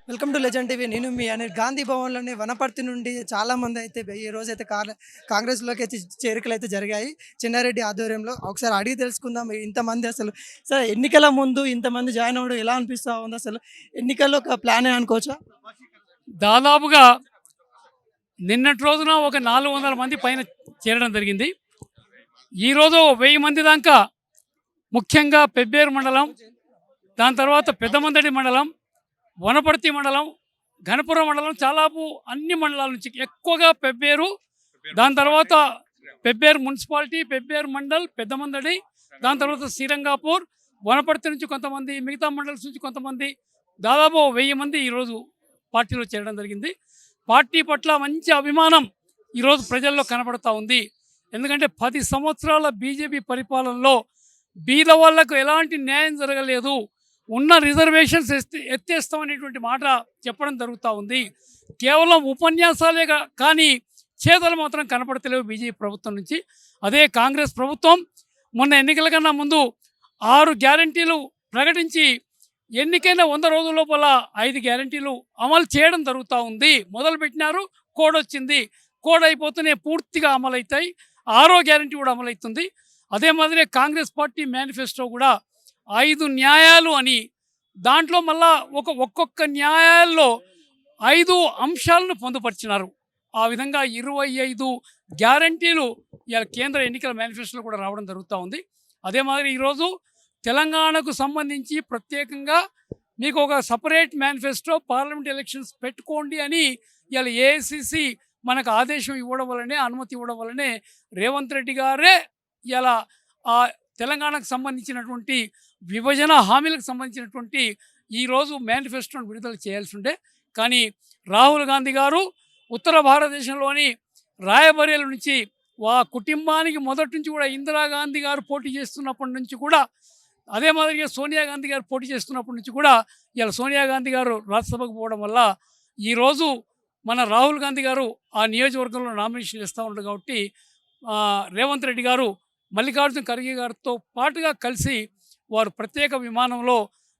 Welcome to legend TV. నేను మీ అనిల్. గాంధీ భవన్‌లోని వనపర్తి నుండి చాలామంది అయితే ఈ రోజైతే కాంగ్రెస్‌లోకి అయితే చేరికలు అయితే జరిగాయి. చిన్నారెడ్డి ఆధ్వర్యంలో. ఒకసారి అడిగి తెలుసుకుందాం. ఇంతమంది అసలు సార్ ఎన్నికల ముందు ఇంతమంది జాయిన్ అవ్వడం ఎలా అనిపిస్తా ఉంది అసలు? ఎన్నికల్లో ఒక ప్లానే అనుకోవచ్చా? దాదాపుగా నిన్నటి రోజున ఒక 400 మంది పైన చేరడం జరిగింది. ఈరోజు 1000 మంది దాకా ముఖ్యంగా పెబ్బేరు మండలం, దాని తర్వాత పెద్దమందడి మండలం, వనపర్తి మండలం, గణపురం మండలం, చాలాపు అన్ని మండలాల నుంచి ఎక్కువగా పెబ్బేరు, దాని తర్వాత పెబ్బేరు మున్సిపాలిటీ, పెబ్బేరు మండల్, పెద్దమందడి, దాని తర్వాత శ్రీరంగాపూర్, వనపర్తి నుంచి కొంతమంది, మిగతా మండల్స్ నుంచి కొంతమంది, దాదాపు 1000 మంది ఈరోజు పార్టీలో చేరడం జరిగింది. పార్టీ పట్ల మంచి అభిమానం ఈరోజు ప్రజల్లో కనబడుతూ ఉంది. ఎందుకంటే 10 సంవత్సరాల బీజేపీ పరిపాలనలో బీద వాళ్లకు ఎలాంటి న్యాయం జరగలేదు, ఉన్న రిజర్వేషన్స్ ఎత్తేస్తామనేటువంటి మాట చెప్పడం జరుగుతూ ఉంది. కేవలం ఉపన్యాసాలే కానీ చేతలు మాత్రం కనపడతలేవు బీజేపీ ప్రభుత్వం నుంచి. అదే కాంగ్రెస్ ప్రభుత్వం మొన్న ఎన్నికల కన్నా ముందు 6 గ్యారంటీలు ప్రకటించి ఎన్నికైన 100 రోజుల లోపల 5 గ్యారంటీలు అమలు చేయడం జరుగుతూ ఉంది. మొదలుపెట్టినారు, కోడ్ వచ్చింది, కోడ్ అయిపోతూనే పూర్తిగా అమలవుతాయి. 6వ గ్యారంటీ కూడా అమలవుతుంది. అదే మాదిరి కాంగ్రెస్ పార్టీ మేనిఫెస్టో కూడా 5 న్యాయాలు అని, దాంట్లో మళ్ళా ఒక్కొక్క న్యాయాల్లో 5 అంశాలను పొందుపరిచినారు. ఆ విధంగా 25 గ్యారంటీలు ఇలా కేంద్ర ఎన్నికల మేనిఫెస్టోలో కూడా రావడం జరుగుతూ ఉంది. అదే మాదిరి ఈరోజు తెలంగాణకు సంబంధించి ప్రత్యేకంగా మీకు ఒక సపరేట్ మేనిఫెస్టో, పార్లమెంట్ ఎలక్షన్స్ పెట్టుకోండి అని ఇలా ఏఐసిసి మనకు ఆదేశం ఇవ్వడం వల్లనే, అనుమతి ఇవ్వడం వల్లనే రేవంత్ రెడ్డి గారే ఇలా ఆ తెలంగాణకు సంబంధించినటువంటి విభజన హామీలకు సంబంధించినటువంటి ఈరోజు మేనిఫెస్టోను విడుదల చేయాల్సి ఉండే. కానీ రాహుల్ గాంధీ గారు ఉత్తర భారతదేశంలోని రాయబరేలి నుంచి కుటుంబానికి మొదటి నుంచి కూడా ఇందిరాగాంధీ గారు పోటీ చేస్తున్నప్పటి నుంచి కూడా, అదే మాదిరిగా సోనియా గాంధీ గారు పోటీ చేస్తున్నప్పటి నుంచి కూడా ఇలా సోనియా గాంధీ గారు రాజ్యసభకు పోవడం వల్ల ఈరోజు మన రాహుల్ గాంధీ గారు ఆ నియోజకవర్గంలో నామినేషన్ ఇస్తూ ఉంటారు. కాబట్టి రేవంత్ రెడ్డి గారు మల్లికార్జున ఖర్గే గారితో పాటుగా కలిసి వారు ప్రత్యేక విమానంలో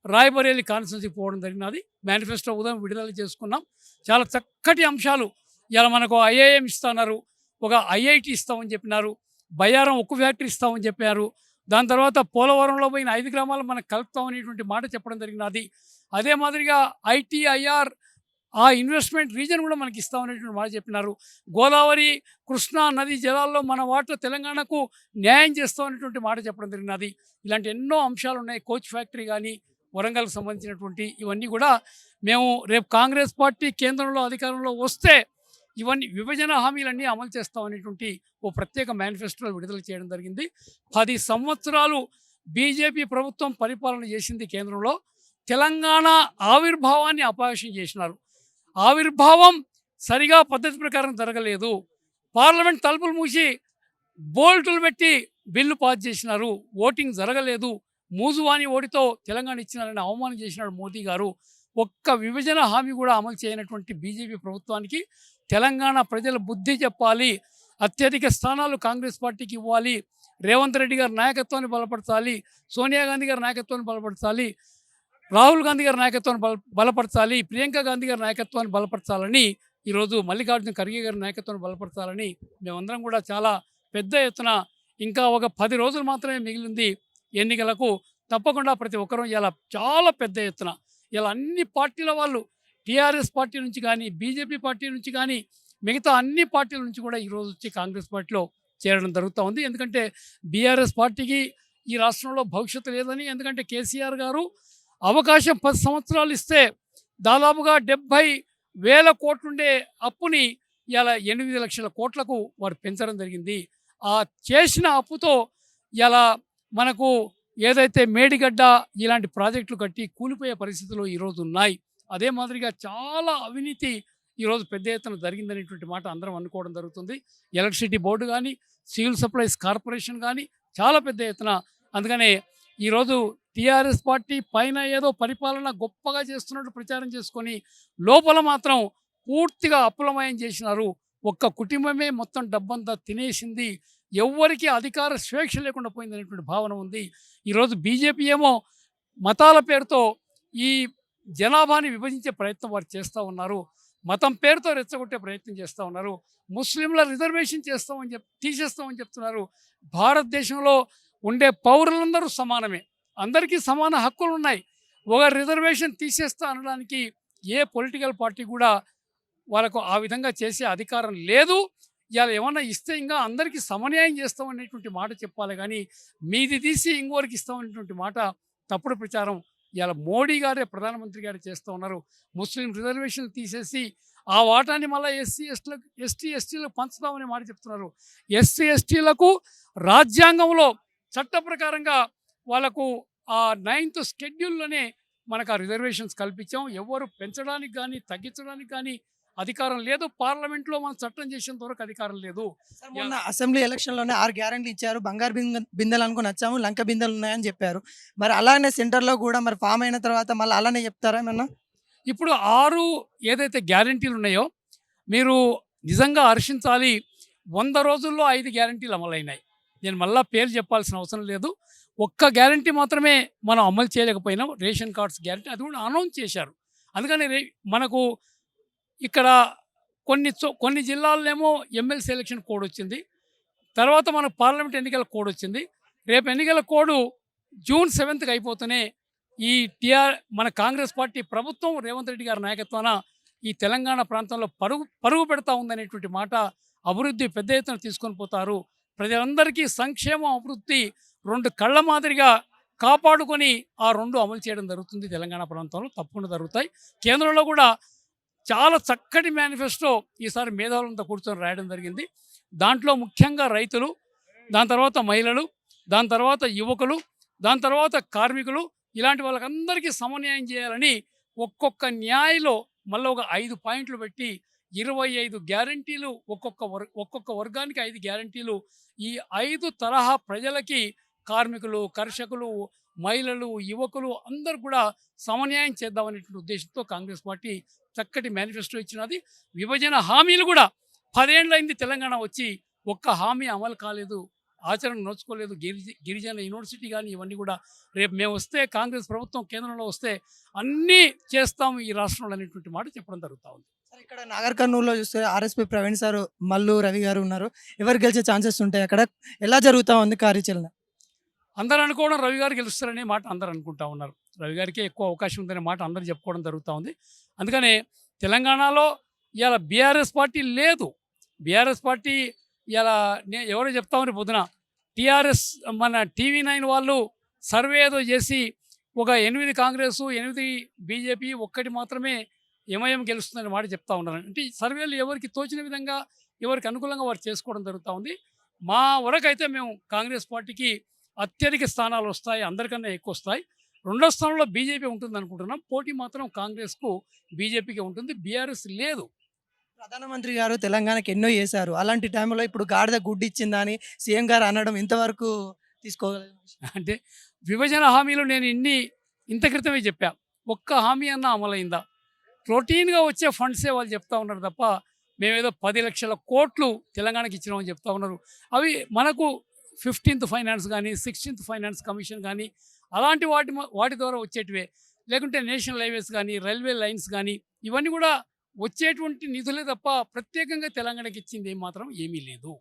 రాయబరేలి కాన్స్టిట్యున్సీకి పోవడం జరిగినది. మేనిఫెస్టో ఉదయం విడుదల చేసుకున్నాం. చాలా చక్కటి అంశాలు. ఇలా మనకు ఐఐఎం ఇస్తున్నారు, ఒక ఐఐటి ఇస్తామని చెప్పినారు, బయ్యారం ఉక్కు ఫ్యాక్టరీ ఇస్తామని చెప్పారు. దాని తర్వాత పోలవరంలో పోయిన 5 గ్రామాలు మనకు కలుపుతామనేటువంటి మాట చెప్పడం జరిగినది. అదే మాదిరిగా ఐటీఐఆర్ ఆ ఇన్వెస్ట్మెంట్ రీజన్ కూడా మనకి ఇస్తామనేటువంటి మాట చెప్పినారు. గోదావరి, కృష్ణా నదీ జలాల్లో మన వాటిలో తెలంగాణకు న్యాయం చేస్తామనేటువంటి మాట చెప్పడం జరిగినది. ఇలాంటి ఎన్నో అంశాలు ఉన్నాయి. కోచ్ ఫ్యాక్టరీ కానీ, వరంగల్కి సంబంధించినటువంటి ఇవన్నీ కూడా మేము రేపు కాంగ్రెస్ పార్టీ కేంద్రంలో అధికారంలో వస్తే ఇవన్నీ విభజన హామీలన్నీ అమలు చేస్తామనేటువంటి ఓ ప్రత్యేక మేనిఫెస్టోలు విడుదల చేయడం జరిగింది. 10 సంవత్సరాలు బీజేపీ ప్రభుత్వం పరిపాలన చేసింది కేంద్రంలో. తెలంగాణ ఆవిర్భావాన్ని అపహాస్యం చేసినారు. ఆవిర్భావం సరిగా పద్ధతి ప్రకారం జరగలేదు. పార్లమెంట్ తలుపులు మూసి బోల్టులు పెట్టి బిల్లు పాస్ చేసినారు. ఓటింగ్ జరగలేదు. మూజువాని ఓడితో తెలంగాణ ఇచ్చినారని అవమానం చేసినాడు మోదీ గారు. ఒక్క విభజన హామీ కూడా అమలు చేయనటువంటి బీజేపీ ప్రభుత్వానికి తెలంగాణ ప్రజలు బుద్ధి చెప్పాలి. అత్యధిక స్థానాలు కాంగ్రెస్ పార్టీకి ఇవ్వాలి. రేవంత్ రెడ్డి గారి నాయకత్వాన్ని బలపరచాలి. సోనియా గాంధీ గారి నాయకత్వాన్ని బలపరచాలి. రాహుల్ గాంధీ గారి నాయకత్వాన్ని బలపరచాలి. ప్రియాంక గాంధీ గారి నాయకత్వాన్ని బలపరచాలని, ఈరోజు మల్లికార్జున ఖర్గే గారి నాయకత్వాన్ని బలపరచాలని మేమందరం కూడా చాలా పెద్ద ఎత్తున, ఇంకా ఒక 10 రోజులు మాత్రమే మిగిలింది ఎన్నికలకు. తప్పకుండా ప్రతి ఒక్కరూ ఇలా చాలా పెద్ద ఎత్తున ఇలా అన్ని పార్టీల వాళ్ళు, టీఆర్ఎస్ పార్టీ నుంచి కానీ, బీజేపీ పార్టీ నుంచి కానీ, మిగతా అన్ని పార్టీల నుంచి కూడా ఈరోజు వచ్చి కాంగ్రెస్ పార్టీలో చేరడం జరుగుతూ ఉంది. ఎందుకంటే బీఆర్ఎస్ పార్టీకి ఈ రాష్ట్రంలో భవిష్యత్తు లేదని, ఎందుకంటే కేసీఆర్ గారు అవకాశం 10 సంవత్సరాలు ఇస్తే దాదాపుగా 70,000 కోట్లుండే అప్పుని ఇలా 8 లక్షల కోట్లకు వారు పెంచడం జరిగింది. ఆ చేసిన అప్పుతో ఇలా మనకు ఏదైతే మేడిగడ్డ ఇలాంటి ప్రాజెక్టులు కట్టి కూలిపోయే పరిస్థితులు ఈరోజు ఉన్నాయి. అదే మాదిరిగా చాలా అవినీతి ఈరోజు పెద్ద ఎత్తున జరిగిందనేటువంటి మాట అందరం అనుకోవడం జరుగుతుంది. ఎలక్ట్రిసిటీ బోర్డు కానీ, సివిల్ సప్లైస్ కార్పొరేషన్ కానీ చాలా పెద్ద ఎత్తున. అందుకనే ఈరోజు టీఆర్ఎస్ పార్టీ పైన ఏదో పరిపాలన గొప్పగా చేస్తున్నట్టు ప్రచారం చేసుకొని లోపల మాత్రం పూర్తిగా అప్పులమయం చేసినారు. ఒక్క కుటుంబమే మొత్తం డబ్బంతా తినేసింది. ఎవ్వరికీ అధికార స్వేచ్ఛ లేకుండా పోయిందనేటువంటి భావన ఉంది. ఈరోజు బీజేపీ ఏమో మతాల పేరుతో ఈ జనాభాని విభజించే ప్రయత్నం వారు చేస్తూ ఉన్నారు. మతం పేరుతో రెచ్చగొట్టే ప్రయత్నం చేస్తూ ఉన్నారు. ముస్లింల రిజర్వేషన్ తీసేస్తామని చెప్తున్నారు. భారతదేశంలో ఉండే పౌరులందరూ సమానమే, అందరికీ సమాన హక్కులు ఉన్నాయి. ఒక రిజర్వేషన్ తీసేస్తా అనడానికి ఏ పొలిటికల్ పార్టీ కూడా వాళ్ళకు ఆ విధంగా చేసే అధికారం లేదు. ఇవాళ ఏమన్నా ఇస్తే ఇంకా అందరికీ సమన్యాయం చేస్తామనేటువంటి మాట చెప్పాలి కానీ మీది తీసి ఇంకోరికి ఇస్తామనేటువంటి మాట తప్పుడు ప్రచారం ఇవాళ మోడీ గారే, ప్రధానమంత్రి గారే చేస్తూ ఉన్నారు. ముస్లిం రిజర్వేషన్లు తీసేసి ఆ వాటాన్ని మళ్ళీ ఎస్టీ ఎస్టీలకు పంచుతామనే మాట చెప్తున్నారు. ఎస్సీ ఎస్టీలకు రాజ్యాంగంలో చట్ట ప్రకారంగా వాళ్ళకు ఆ 9th షెడ్యూల్లోనే మనకు ఆ రిజర్వేషన్స్ కల్పించాం. ఎవరు పెంచడానికి కానీ తగ్గించడానికి కానీ అధికారం లేదు. పార్లమెంట్లో మనం చట్టం చేసేంత వరకు అధికారం లేదు. సార్, మొన్న అసెంబ్లీ ఎలక్షన్లోనే 6 గ్యారెంటీలు ఇచ్చారు. బంగారు బిందెలు అనుకుని వచ్చాము, లంక బిందెలు ఉన్నాయని చెప్పారు. మరి అలానే సెంటర్లో కూడా మరి ఫామ్ అయిన తర్వాత మళ్ళీ అలానే చెప్తారా ఏమన్నా? ఇప్పుడు 6 ఏదైతే గ్యారెంటీలు ఉన్నాయో మీరు నిజంగా హర్షించాలి. 100 రోజుల్లో 5 గ్యారెంటీలు అమలైనాయి. నేను మళ్ళా పేరు చెప్పాల్సిన అవసరం లేదు. ఒక్క గ్యారెంటీ మాత్రమే మనం అమలు చేయలేకపోయినాం, రేషన్ కార్డ్స్ గ్యారెంటీ. అది కూడా అనౌన్స్ చేశారు. అందుకని మనకు ఇక్కడ కొన్ని జిల్లాల్లోనేమో ఎమ్మెల్సీ ఎలక్షన్ కోడ్ వచ్చింది. తర్వాత మనకు పార్లమెంట్ ఎన్నికల కోడ్ వచ్చింది. రేపు ఎన్నికల కోడ్ జూన్ 7th అయిపోతూనే ఈ మన కాంగ్రెస్ పార్టీ ప్రభుత్వం రేవంత్ రెడ్డి గారి నాయకత్వాన ఈ తెలంగాణ ప్రాంతంలో పరుగు పెడతా ఉందనేటువంటి మాట, అభివృద్ధి పెద్ద ఎత్తున తీసుకొని పోతారు. ప్రజలందరికీ సంక్షేమం, అభివృద్ధి 2 కళ్ళ మాదిరిగా కాపాడుకొని ఆ 2 అమలు చేయడం జరుగుతుంది. తెలంగాణ ప్రాంతంలో తప్పకుండా జరుగుతాయి. కేంద్రంలో కూడా చాలా చక్కటి మేనిఫెస్టో ఈసారి మేధావులంతా కూర్చొని రాయడం జరిగింది. దాంట్లో ముఖ్యంగా రైతులు, దాని తర్వాత మహిళలు, దాని తర్వాత యువకులు, దాని తర్వాత కార్మికులు, ఇలాంటి వాళ్ళకందరికీ సమన్యాయం చేయాలని ఒక్కొక్క న్యాయలో మళ్ళీ ఒక 5 పాయింట్లు పెట్టి 25 గ్యారంటీలు, ఒక్కొక్క వర్గానికి 5 గ్యారంటీలు. ఈ 5 తరహా ప్రజలకి, కార్మికులు, కర్షకులు, మహిళలు, యువకులు అందరూ కూడా సమన్యాయం చేద్దామనేటువంటి ఉద్దేశంతో కాంగ్రెస్ పార్టీ చక్కటి మేనిఫెస్టో ఇచ్చినది. విభజన హామీలు కూడా 10 ఏళ్ళైంది తెలంగాణ వచ్చి, ఒక్క హామీ అమలు కాలేదు, ఆచరణ నోచుకోలేదు. గిరిజన యూనివర్సిటీ కానీ ఇవన్నీ కూడా రేపు మేము వస్తే, కాంగ్రెస్ ప్రభుత్వం కేంద్రంలో వస్తే అన్నీ చేస్తాము ఈ రాష్ట్రంలో అనేటువంటి మాట చెప్పడం జరుగుతూ ఉంది. సార్, ఇక్కడ నాగర్ కర్నూలులో చూస్తే ఆర్ఎస్పీ ప్రవీణ్ సార్, మల్లు రవి గారు ఉన్నారు. ఎవరు గెలిచే ఛాన్సెస్ ఉంటాయి? అక్కడ ఎలా జరుగుతూ ఉంది కార్యాచరణ? అందరూ అనుకోవడం రవి గారు గెలుస్తారనే మాట అందరూ అనుకుంటా ఉన్నారు. రవి గారికి ఎక్కువ అవకాశం ఉందనే మాట అందరూ చెప్పుకోవడం జరుగుతూ ఉంది. అందుకనే తెలంగాణలో ఇవాళ బీఆర్ఎస్ పార్టీ లేదు. బీఆర్ఎస్ పార్టీ ఇలా ఎవరో చెప్తామని పొద్దున టీఆర్ఎస్ మన TV9 వాళ్ళు సర్వే ఏదో చేసి ఒక 8 కాంగ్రెస్, 8 బీజేపీ, 1 మాత్రమే ఎంఐఎం గెలుస్తుందని మాట చెప్తా ఉన్నారు. అంటే ఈ సర్వేలు ఎవరికి తోచిన విధంగా, ఎవరికి అనుకూలంగా వారు చేసుకోవడం జరుగుతూ ఉంది. మా వరకైతే మేము కాంగ్రెస్ పార్టీకి అత్యధిక స్థానాలు వస్తాయి, అందరికన్నా ఎక్కువ వస్తాయి. 2వ స్థానంలో బీజేపీ ఉంటుంది అనుకుంటున్నాం. పోటీ మాత్రం కాంగ్రెస్కు బీజేపీకి ఉంటుంది, బీఆర్ఎస్ లేదు. ప్రధానమంత్రి గారు తెలంగాణకి ఎన్నో చేశారు. అలాంటి టైంలో ఇప్పుడు గాడిద గుడ్డి ఇచ్చిందని సీఎం గారు అనడం ఇంతవరకు తీసుకోగలరు? అంటే విభజన హామీలు నేను ఇంత క్రితమే చెప్పా, ఒక్క హామీ అన్నా అమలైందా? రొటీన్గా వచ్చే ఫండ్సే వాళ్ళు చెప్తా ఉన్నారు తప్ప మేమేదో 10 లక్షల కోట్లు తెలంగాణకి ఇచ్చినామని చెప్తా ఉన్నారు. అవి మనకు 15th ఫైనాన్స్ కానీ, 16th ఫైనాన్స్ కమిషన్ కానీ అలాంటి వాటి ద్వారా వచ్చేటివే. లేకుంటే నేషనల్ హైవేస్ కానీ, రైల్వే లైన్స్ కానీ ఇవన్నీ కూడా వచ్చేటువంటి నిధులే తప్ప ప్రత్యేకంగా తెలంగాణకి ఇచ్చింది మాత్రం ఏమీ లేదు.